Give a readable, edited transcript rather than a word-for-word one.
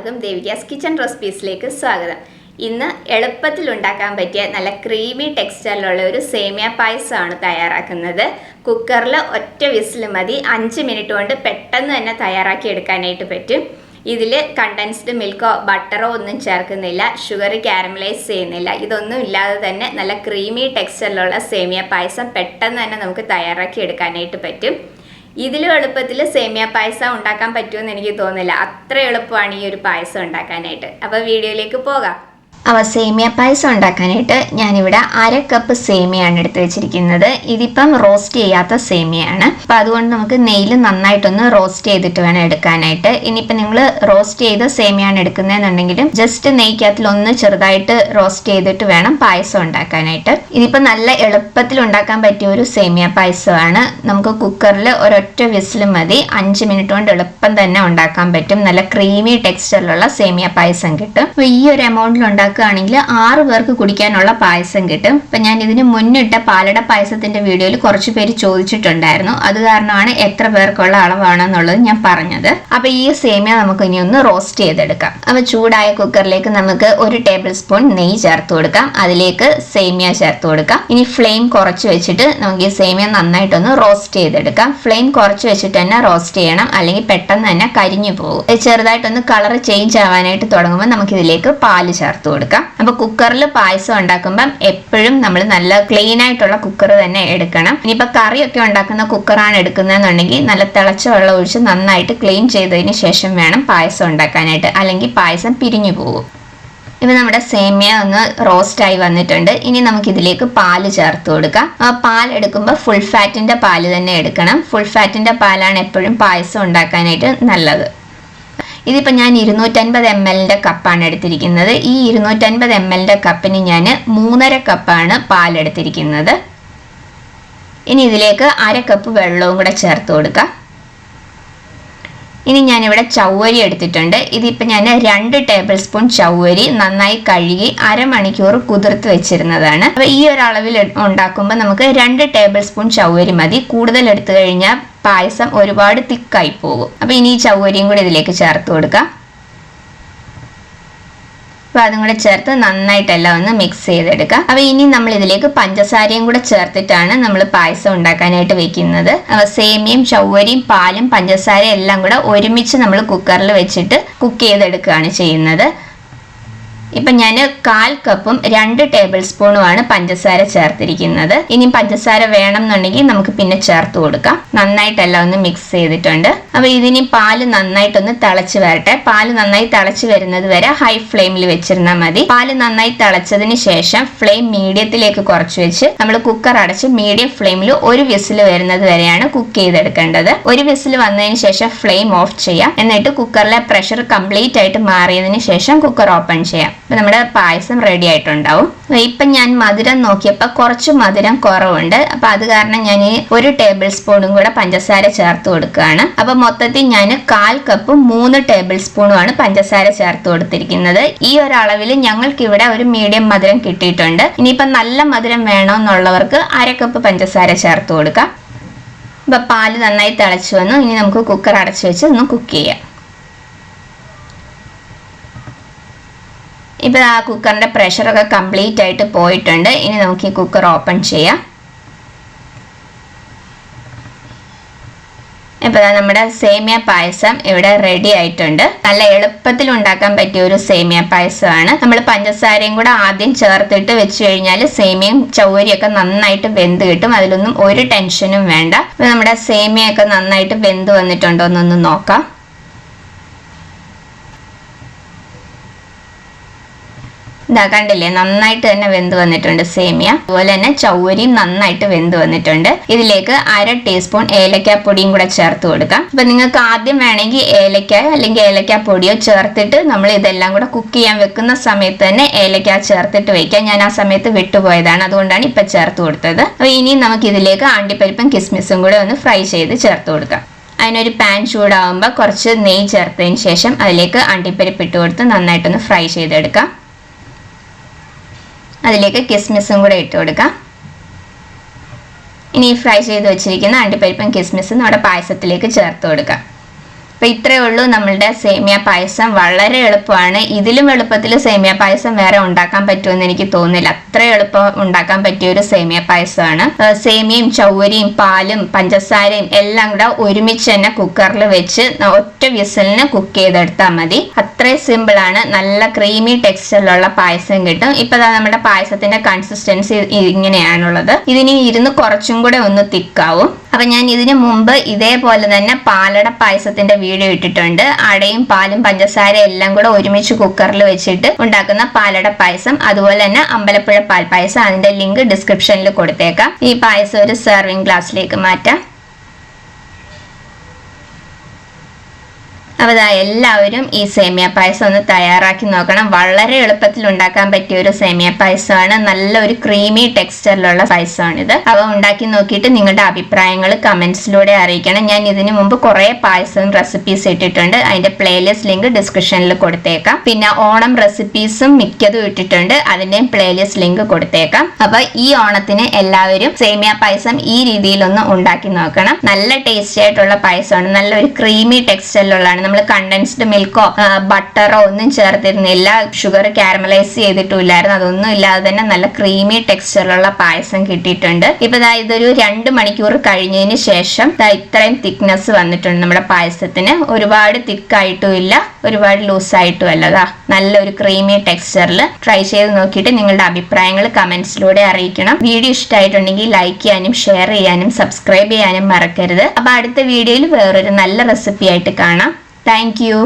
എല്ലാവർക്കും ദേവികാസ് കിച്ചൺ റെസിപ്പീസിലേക്ക് സ്വാഗതം. ഇന്ന് എളുപ്പത്തിൽ ഉണ്ടാക്കാൻ പറ്റിയ നല്ല ക്രീമി ടെക്സ്ചറിലുള്ള ഒരു സേമിയ പായസമാണ് തയ്യാറാക്കുന്നത്. കുക്കറിൽ ഒറ്റ വിസിൽ മതി, 5 മിനിറ്റ് കൊണ്ട് പെട്ടെന്ന് തന്നെ തയ്യാറാക്കി എടുക്കാനായിട്ട് പറ്റും. ഇതിൽ കണ്ടൻസ്ഡ് മിൽക്കോ ബട്ടറോ ഒന്നും ചേർക്കുന്നില്ല, ഷുഗർ കാരമലൈസ് ചെയ്യുന്നില്ല. ഇതൊന്നും ഇല്ലാതെ തന്നെ നല്ല ക്രീമി ടെക്സ്ചറിലുള്ള സേമിയ പായസം പെട്ടെന്ന് തന്നെ നമുക്ക് തയ്യാറാക്കി എടുക്കാനായിട്ട് പറ്റും. ഇതിലും എളുപ്പത്തിൽ സേമിയ പായസം ഉണ്ടാക്കാൻ പറ്റുമെന്ന് എനിക്ക് തോന്നുന്നില്ല. അത്ര എളുപ്പമാണ് ഈ ഒരു പായസം ഉണ്ടാക്കാനായിട്ട്. അപ്പോൾ വീഡിയോയിലേക്ക് പോകാം. സേമിയ പായസം ഉണ്ടാക്കാനായിട്ട് ഞാനിവിടെ 1/2 കപ്പ് സേമിയാണ് എടുത്ത് വെച്ചിരിക്കുന്നത്. ഇതിപ്പം റോസ്റ്റ് ചെയ്യാത്ത സേമിയാണ്. അപ്പം അതുകൊണ്ട് നമുക്ക് നെയ്യിൽ നന്നായിട്ടൊന്ന് റോസ്റ്റ് ചെയ്തിട്ട് വേണം എടുക്കാനായിട്ട്. ഇനിയിപ്പോൾ നിങ്ങൾ റോസ്റ്റ് ചെയ്ത സേമിയാണ് എടുക്കുന്നതെന്നുണ്ടെങ്കിലും ജസ്റ്റ് നെയ്ക്കകത്തിൽ ഒന്ന് ചെറുതായിട്ട് റോസ്റ്റ് ചെയ്തിട്ട് വേണം പായസം ഉണ്ടാക്കാനായിട്ട്. ഇതിപ്പോൾ നല്ല എളുപ്പത്തിൽ ഉണ്ടാക്കാൻ പറ്റിയ ഒരു സേമിയ പായസമാണ്. നമുക്ക് കുക്കറിൽ ഒരൊറ്റ വിസിൽ മതി, 5 മിനിറ്റ് കൊണ്ട് എളുപ്പം തന്നെ ഉണ്ടാക്കാൻ പറ്റും. നല്ല ക്രീമി ടെക്സ്ചറിലുള്ള സേമിയ പായസം കിട്ടും. അപ്പോൾ ഈ ഒരു എമൗണ്ടിൽ ഉണ്ടാക്കുകയാണെങ്കിൽ 6 പേർക്ക് കുടിക്കാനുള്ള പായസം കിട്ടും. അപ്പം ഞാൻ ഇതിന് മുന്നിട്ട പാലട പായസത്തിന്റെ വീഡിയോയിൽ കുറച്ച് പേര് ചോദിച്ചിട്ടുണ്ടായിരുന്നു. അത് കാരണമാണ് എത്ര പേർക്കുള്ള അളവാണെന്നുള്ളത് ഞാൻ പറഞ്ഞത്. അപ്പൊ ഈ സേമിയ നമുക്ക് ഇനി ഒന്ന് റോസ്റ്റ് ചെയ്തെടുക്കാം. അപ്പൊ ചൂടായ കുക്കറിലേക്ക് നമുക്ക് 1 ടേബിൾ സ്പൂൺ നെയ്യ് ചേർത്ത് കൊടുക്കാം. അതിലേക്ക് സേമിയ ചേർത്ത് കൊടുക്കാം. ഇനി ഫ്ലെയിം കുറച്ച് വെച്ചിട്ട് നമുക്ക് ഈ സേമിയ നന്നായിട്ടൊന്ന് റോസ്റ്റ് ചെയ്തെടുക്കാം. ഫ്ലെയിം കുറച്ച് വെച്ചിട്ട് തന്നെ റോസ്റ്റ് ചെയ്യണം, അല്ലെങ്കിൽ പെട്ടെന്ന് തന്നെ കരിഞ്ഞു പോകും. ചെറുതായിട്ടൊന്ന് കളർ ചേഞ്ച് ആവാനായിട്ട് തുടങ്ങുമ്പോൾ നമുക്ക് ഇതിലേക്ക് പാല് ചേർത്ത് കൊടുക്കാം. അപ്പൊ കുക്കറിൽ പായസം ഉണ്ടാക്കുമ്പം എപ്പോഴും നമ്മൾ നല്ല ക്ലീൻ ആയിട്ടുള്ള കുക്കർ തന്നെ എടുക്കണം. ഇനിയിപ്പോ കറിയൊക്കെ ഉണ്ടാക്കുന്ന കുക്കറാണ് എടുക്കുന്നതെന്നുണ്ടെങ്കിൽ നല്ല തിളച്ച വെള്ളം ഒഴിച്ച് നന്നായിട്ട് ക്ലീൻ ചെയ്തതിന് ശേഷം വേണം പായസം ഉണ്ടാക്കാനായിട്ട്, അല്ലെങ്കിൽ പായസം പിരിഞ്ഞു പോകും. ഇപ്പൊ നമ്മുടെ സേമിയ ഒന്ന് റോസ്റ്റ് ആയി വന്നിട്ടുണ്ട്. ഇനി നമുക്ക് ഇതിലേക്ക് പാല് ചേർത്ത് കൊടുക്കാം. പാൽ എടുക്കുമ്പോൾ ഫുൾ ഫാറ്റിന്റെ പാല് തന്നെ എടുക്കണം. ഫുൾ ഫാറ്റിന്റെ പാലാണ് എപ്പോഴും പായസം ഉണ്ടാക്കാനായിട്ട് നല്ലത്. ഇതിപ്പോൾ ഞാൻ 250 ml കപ്പാണ് എടുത്തിരിക്കുന്നത്. ഈ 250 ml കപ്പിന് ഞാൻ 3.5 കപ്പാണ് പാലെടുത്തിരിക്കുന്നത്. ഇനി ഇതിലേക്ക് 1/2 കപ്പ് വെള്ളവും കൂടെ ചേർത്ത് കൊടുക്കാം. ഇനി ഞാനിവിടെ ചവ്വരി എടുത്തിട്ടുണ്ട്. ഇതിപ്പോൾ ഞാൻ 2 ടേബിൾ സ്പൂൺ ചവ്വരി നന്നായി കഴുകി അരമണിക്കൂർ കുതിർത്ത് വെച്ചിരുന്നതാണ്. അപ്പോൾ ഈ ഒരു അളവിൽ ഉണ്ടാക്കുമ്പോൾ നമുക്ക് 2 ടേബിൾ സ്പൂൺ ചവ്വരി മതി. കൂടുതൽ എടുത്തു കഴിഞ്ഞാൽ പായസം ഒരുപാട് തിക്കായി പോകും. അപ്പോൾ ഇനി ഈ ചവ്വരിയും കൂടി ഇതിലേക്ക് ചേർത്ത് കൊടുക്കാം. അപ്പോൾ അതും കൂടെ ചേർത്ത് നന്നായിട്ടെല്ലാം ഒന്ന് മിക്സ് ചെയ്തെടുക്കാം. അപ്പോൾ ഇനി നമ്മൾ ഇതിലേക്ക് പഞ്ചസാരയും കൂടെ ചേർത്തിട്ടാണ് നമ്മൾ പായസം ഉണ്ടാക്കാനായിട്ട് വെക്കുന്നത്. സേമിയയും ചവ്വരിയും പാലും പഞ്ചസാരയും എല്ലാം കൂടെ ഒരുമിച്ച് നമ്മൾ കുക്കറിൽ വെച്ചിട്ട് കുക്ക് ചെയ്തെടുക്കുകയാണ് ചെയ്യുന്നത്. ഇപ്പം ഞാൻ 1/4 കപ്പും 2 ടേബിൾ സ്പൂണുമാണ് പഞ്ചസാര ചേർത്തിരിക്കുന്നത്. ഇനി പഞ്ചസാര വേണം എന്നുണ്ടെങ്കിൽ നമുക്ക് പിന്നെ ചേർത്ത് കൊടുക്കാം. നന്നായിട്ടെല്ലാം ഒന്ന് മിക്സ് ചെയ്തിട്ടുണ്ട്. അപ്പോൾ ഇതിനി പാല് നന്നായിട്ടൊന്ന് തിളച്ച് വരട്ടെ. പാല് നന്നായി തിളച്ച് വരുന്നത് വരെ ഹൈ ഫ്ലെയിമിൽ വെച്ചിരുന്നാൽ മതി. പാല് നന്നായി തിളച്ചതിന് ശേഷം ഫ്ലെയിം മീഡിയത്തിലേക്ക് കുറച്ച് വെച്ച് നമ്മൾ കുക്കർ അടച്ച് മീഡിയം ഫ്ലെയിമിൽ 1 വിസിൽ വരുന്നത് വരെയാണ് കുക്ക് ചെയ്തെടുക്കേണ്ടത്. 1 വിസിൽ വന്നതിന് ശേഷം ഫ്ലെയിം ഓഫ് ചെയ്യാം. എന്നിട്ട് കുക്കറിലെ പ്രഷർ കംപ്ലീറ്റ് ആയിട്ട് മാറിയതിന് ശേഷം കുക്കർ ഓപ്പൺ ചെയ്യാം. അപ്പൊ നമ്മുടെ പായസം റെഡി ആയിട്ടുണ്ടാവും. ഇപ്പൊ ഞാൻ മധുരം നോക്കിയപ്പോൾ കുറച്ച് മധുരം കുറവുണ്ട്. അപ്പൊ അത് കാരണം ഞാൻ 1 ടേബിൾ സ്പൂണും കൂടെ പഞ്ചസാര ചേർത്ത് കൊടുക്കുകയാണ്. അപ്പൊ മൊത്തത്തിൽ ഞാൻ 1/4 കപ്പും 3 ടേബിൾ സ്പൂണുമാണ് പഞ്ചസാര ചേർത്ത് കൊടുത്തിരിക്കുന്നത്. ഈ ഒരു അളവിൽ ഞങ്ങൾക്ക് ഇവിടെ ഒരു മീഡിയം മധുരം കിട്ടിയിട്ടുണ്ട്. ഇനിയിപ്പൊ നല്ല മധുരം വേണമെന്നുള്ളവർക്ക് 1/2 കപ്പ് പഞ്ചസാര ചേർത്ത് കൊടുക്കാം. അപ്പൊ പാല് നന്നായി തിളച്ചു വന്നു. ഇനി നമുക്ക് കുക്കർ അടച്ചു വെച്ച് ഒന്ന് കുക്ക് ചെയ്യാം. ഇപ്പം ആ കുക്കറിൻ്റെ പ്രഷറൊക്കെ കംപ്ലീറ്റ് ആയിട്ട് പോയിട്ടുണ്ട്. ഇനി നമുക്ക് ഈ കുക്കർ ഓപ്പൺ ചെയ്യാം. ഇപ്പോൾ നമ്മുടെ സേമിയ പായസം ഇവിടെ റെഡി ആയിട്ടുണ്ട്. നല്ല എളുപ്പത്തിൽ ഉണ്ടാക്കാൻ പറ്റിയ ഒരു സേമിയ പായസമാണ്. നമ്മൾ പഞ്ചസാരയും കൂടെ ആദ്യം ചേർത്തിട്ട് വെച്ച് കഴിഞ്ഞാൽ സേമിയയും ചവ്വരിയൊക്കെ നന്നായിട്ട് വെന്ത് കിട്ടും. അതിലൊന്നും ഒരു ടെൻഷനും വേണ്ട. നമ്മുടെ സേമിയൊക്കെ നന്നായിട്ട് വെന്ത് വന്നിട്ടുണ്ടോ എന്നൊന്ന് നോക്കാം. ഇതാ കണ്ടില്ലേ, നന്നായിട്ട് തന്നെ വെന്ത് വന്നിട്ടുണ്ട് സേമിയ. അതുപോലെ തന്നെ ചവ്വരിയും നന്നായിട്ട് വെന്ത് വന്നിട്ടുണ്ട്. ഇതിലേക്ക് 1/2 ടീസ്പൂൺ ഏലക്കാപ്പൊടിയും കൂടെ ചേർത്ത് കൊടുക്കാം. അപ്പൊ നിങ്ങൾക്ക് ആദ്യം വേണമെങ്കിൽ ഏലക്കായോ അല്ലെങ്കിൽ ഏലക്കാപ്പൊടിയോ ചേർത്തിട്ട് നമ്മൾ ഇതെല്ലാം കൂടെ കുക്ക് ചെയ്യാൻ വെക്കുന്ന സമയത്ത് തന്നെ ഏലക്ക ചേർത്തിട്ട് വെക്കാം. ഞാൻ ആ സമയത്ത് വിട്ടുപോയതാണ്, അതുകൊണ്ടാണ് ഇപ്പൊ ചേർത്ത് കൊടുത്തത്. അപ്പൊ ഇനി നമുക്ക് ഇതിലേക്ക് അണ്ടിപ്പരിപ്പും കിസ്മിസും കൂടെ ഒന്ന് ഫ്രൈ ചെയ്ത് ചേർത്ത് കൊടുക്കാം. അതിനൊരു പാൻ ചൂടാവുമ്പോൾ കുറച്ച് നെയ്യ് ചേർത്തതിന് ശേഷം അതിലേക്ക് അണ്ടിപ്പരിപ്പ് ഇട്ട് കൊടുത്ത് നന്നായിട്ടൊന്ന് ഫ്രൈ ചെയ്തെടുക്കാം. അതിലേക്ക് കിസ്മിസും കൂടെ ഇട്ട് കൊടുക്കാം. ഇനി ഫ്രൈ ചെയ്ത് വെച്ചിരിക്കുന്ന അണ്ടിപ്പരിപ്പും കിസ്മിസും നമ്മുടെ പായസത്തിലേക്ക് ചേർത്ത് കൊടുക്കാം. അപ്പൊ ഇത്രയേ ഉള്ളൂ നമ്മളുടെ സേമിയ പായസം. വളരെ എളുപ്പമാണ്. ഇതിലും എളുപ്പത്തിൽ സേമിയ പായസം വേറെ ഉണ്ടാക്കാൻ പറ്റുമെന്ന് എനിക്ക് തോന്നുന്നില്ല. അത്ര എളുപ്പം ഉണ്ടാക്കാൻ പറ്റിയ ഒരു സേമിയ പായസമാണ്. സേമിയയും ചവ്വരിയും പാലും പഞ്ചസാരയും എല്ലാം കൂടെ ഒരുമിച്ച് തന്നെ കുക്കറിൽ വെച്ച് ഒറ്റ വിസിലിന് കുക്ക് ചെയ്തെടുത്താൽ മതി. അത്രയും സിമ്പിൾ ആണ്. നല്ല ക്രീമി ടെക്സ്ചറിലുള്ള പായസം കിട്ടും. ഇപ്പൊ നമ്മുടെ പായസത്തിന്റെ കൺസിസ്റ്റൻസി ഇങ്ങനെയാണുള്ളത്. ഇതിന് ഇരുന്ന് കുറച്ചും കൂടെ ഒന്ന് തിക്കാവും. അപ്പൊ ഞാൻ ഇതിനു മുമ്പ് ഇതേപോലെ തന്നെ പാലട പായസത്തിന്റെ വീഡിയോ ഇട്ടിട്ടുണ്ട്. അടയും പാലും പഞ്ചസാരയും എല്ലാം കൂടെ ഒരുമിച്ച് കുക്കറിൽ വെച്ചിട്ട് ഉണ്ടാക്കുന്ന പാലട പായസം, അതുപോലെ തന്നെ അമ്പലപ്പുഴ പാൽ പായസം, അതിന്റെ ലിങ്ക് ഡിസ്ക്രിപ്ഷനിൽ കൊടുത്തേക്കാം. ഈ പായസം ഒരു സെർവിങ് ഗ്ലാസ്സിലേക്ക് മാറ്റാം. അപ്പോൾ എല്ലാവരും ഈ സേമിയ പായസം ഒന്ന് തയ്യാറാക്കി നോക്കണം. വളരെ എളുപ്പത്തിൽ ഉണ്ടാക്കാൻ പറ്റിയ ഒരു സേമിയ പായസമാണ്. നല്ലൊരു ക്രീമി ടെക്സ്ചറിലുള്ള പായസമാണിത്. അപ്പോൾ ഉണ്ടാക്കി നോക്കിയിട്ട് നിങ്ങളുടെ അഭിപ്രായങ്ങൾ കമന്റ്സിലൂടെ അറിയിക്കണം. ഞാൻ ഇതിനു മുമ്പ് കുറേ പായസം റെസിപ്പീസ് ഇട്ടിട്ടുണ്ട്. അതിന്റെ പ്ലേലിസ്റ്റ് ലിങ്ക് ഡിസ്ക്രിപ്ഷനിൽ കൊടുത്തേക്കാം. പിന്നെ ഓണം റെസിപ്പീസും മിക്കതും ഇട്ടിട്ടുണ്ട്. അതിന്റെയും പ്ലേലിസ്റ്റ് ലിങ്ക് കൊടുത്തേക്കാം. അപ്പൊ ഈ ഓണത്തിന് എല്ലാവരും സേമിയ പായസം ഈ രീതിയിലൊന്ന് ഉണ്ടാക്കി നോക്കണം. നല്ല ടേസ്റ്റി ആയിട്ടുള്ള പായസമാണ്. നല്ലൊരു ക്രീമി ടെക്സ്ചറിലുള്ളതാണ്. നമ്മൾ കണ്ടൻസ്ഡ് മിൽക്കോ ബട്ടറോ ഒന്നും ചേർത്തിരുന്നില്ല. ഷുഗർ കാരമലൈസ് ചെയ്തിട്ടും ഇല്ലായിരുന്നു. അതൊന്നും ഇല്ലാതെ തന്നെ നല്ല ക്രീമി ടെക്സ്ചറിലുള്ള പായസം കിട്ടിയിട്ടുണ്ട്. ഇപ്പൊ ഇതൊരു 2 മണിക്കൂർ കഴിഞ്ഞതിന് ശേഷം ഇത്രയും തിക്നെസ് വന്നിട്ടുണ്ട് നമ്മുടെ പായസത്തിന്. ഒരുപാട് തിക്കായിട്ടും ഇല്ല, ഒരുപാട് ലൂസായിട്ടും അല്ലതാ. നല്ലൊരു ക്രീമി ടെക്സ്ചറിൽ. ട്രൈ ചെയ്ത് നോക്കിയിട്ട് നിങ്ങളുടെ അഭിപ്രായങ്ങൾ കമന്റ്സിലൂടെ അറിയിക്കണം. വീഡിയോ ഇഷ്ടമായിട്ടുണ്ടെങ്കിൽ ലൈക്ക് ചെയ്യാനും ഷെയർ ചെയ്യാനും സബ്സ്ക്രൈബ് ചെയ്യാനും മറക്കരുത്. അപ്പൊ അടുത്ത വീഡിയോയിൽ വേറൊരു നല്ല റെസിപ്പി ആയിട്ട് കാണാം. Thank you.